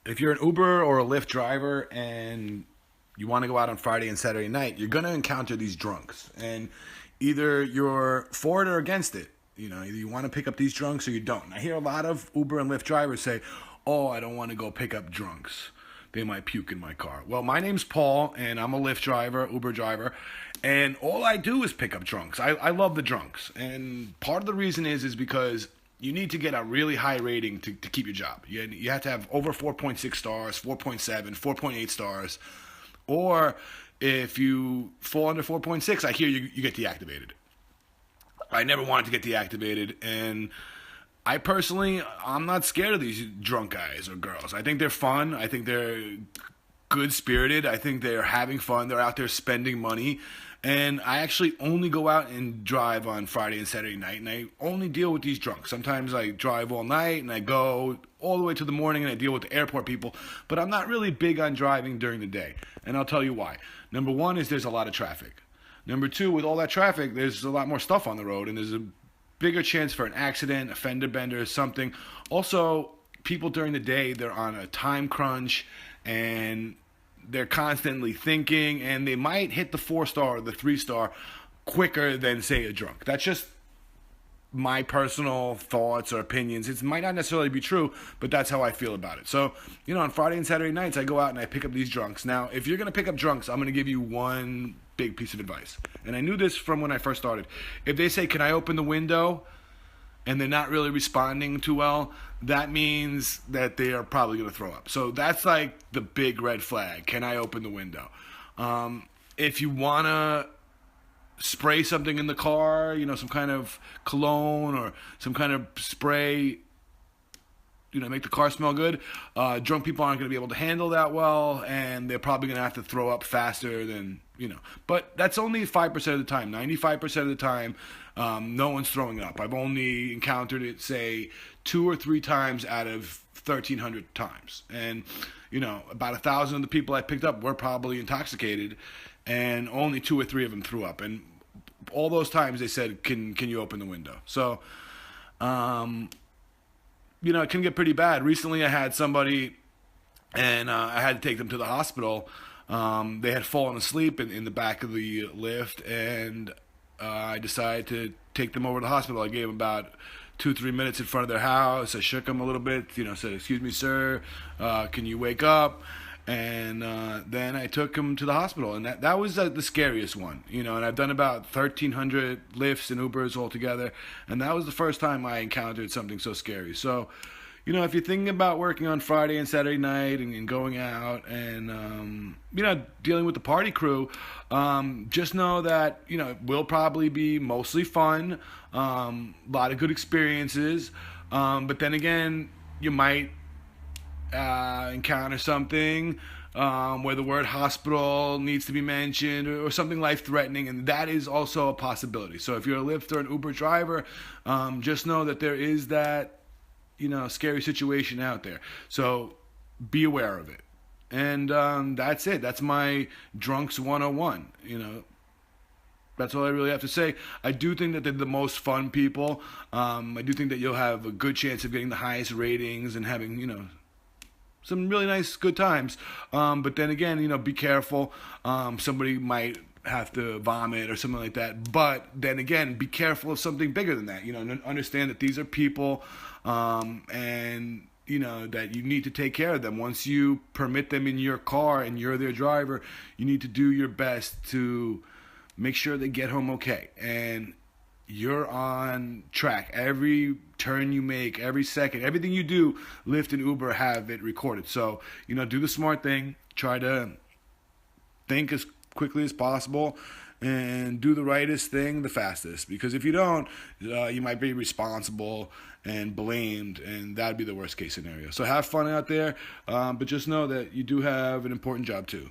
if you're an Uber or a Lyft driver and you want to go out on Friday and Saturday night, you're going to encounter these drunks. And either you're for it or against it. You know, either you want to pick up these drunks or you don't. And I hear a lot of Uber and Lyft drivers say, oh, I don't want to go pick up drunks. They might puke in my car. Well, my name's Paul, and I'm a Lyft driver, Uber driver, and all I do is pick up drunks. I love the drunks. And part of the reason is because you need to get a really high rating to keep your job. You have to have over 4.6 stars, 4.7, 4.8 stars. Or if you fall under 4.6, I hear you get deactivated. I never wanted to get deactivated, and I personally, I'm not scared of these drunk guys or girls. I think they're fun. I think they're good-spirited. I think they're having fun. They're out there spending money. And I actually only go out and drive on Friday and Saturday night, and I only deal with these drunks. Sometimes I drive all night, and I go all the way to the morning, and I deal with the airport people. But I'm not really big on driving during the day, and I'll tell you why. Number one is there's a lot of traffic. Number two, with all that traffic, there's a lot more stuff on the road, and there's a bigger chance for an accident, a fender bender, something. Also, people during the day, they're on a time crunch, and they're constantly thinking, and they might hit the 4-star or the 3-star quicker than, say, a drunk. That's just my personal thoughts or opinions. It might not necessarily be true, but that's how I feel about it. So, you know, on Friday and Saturday nights, I go out and I pick up these drunks. Now, if you're going to pick up drunks, I'm going to give you one big piece of advice. And I knew this from when I first started. If they say, can I open the window? And they're not really responding too well, that means that they are probably going to throw up. So that's like the big red flag. Can I open the window? If you want to spray something in the car, you know, some kind of cologne or some kind of spray, you know, make the car smell good, drunk people aren't going to be able to handle that well, and they're probably going to have to throw up faster than, you know. But that's only 5% of the time. 95% of the time, no one's throwing up. I've only encountered it, say, 2 or 3 times out of 1,300 times. And, you know, about 1,000 of the people I picked up were probably intoxicated, and only 2 or 3 of them threw up. And all those times they said, can you open the window? So, you know, it can get pretty bad. Recently I had somebody, and I had to take them to the hospital. They had fallen asleep in the back of the Lyft, and I decided to take them over to the hospital. I gave them about 2-3 minutes in front of their house. I shook them a little bit, you know, said, excuse me, sir, can you wake up? And then I took them to the hospital, and that was the scariest one, you know. And I've done about 1,300 Lyfts and Ubers altogether, and that was the first time I encountered something so scary. So, you know, if you're thinking about working on Friday and Saturday night and going out and, you know, dealing with the party crew, just know that, you know, it will probably be mostly fun, a lot of good experiences, but then again, you might encounter something where the word hospital needs to be mentioned, or something life-threatening, and that is also a possibility. So if you're a Lyft or an Uber driver, just know that there is that, you know, scary situation out there. So be aware of it. And that's it. That's my Drunks 101, you know. That's all I really have to say. I do think that they're the most fun people. I do think that you'll have a good chance of getting the highest ratings and having, you know, some really nice, good times. But then again, you know, be careful. Somebody might have to vomit or something like that. But then again, be careful of something bigger than that. You know, understand that these are people, and, you know, that you need to take care of them. Once you permit them in your car and you're their driver, you need to do your best to make sure they get home okay. And you're on track. Every turn you make, every second, everything you do, Lyft and Uber have it recorded. So, you know, do the smart thing. Try to think as quickly as possible and do the rightest thing the fastest. Because if you don't, you might be responsible and blamed, and that'd be the worst case scenario. So have fun out there, but just know that you do have an important job too.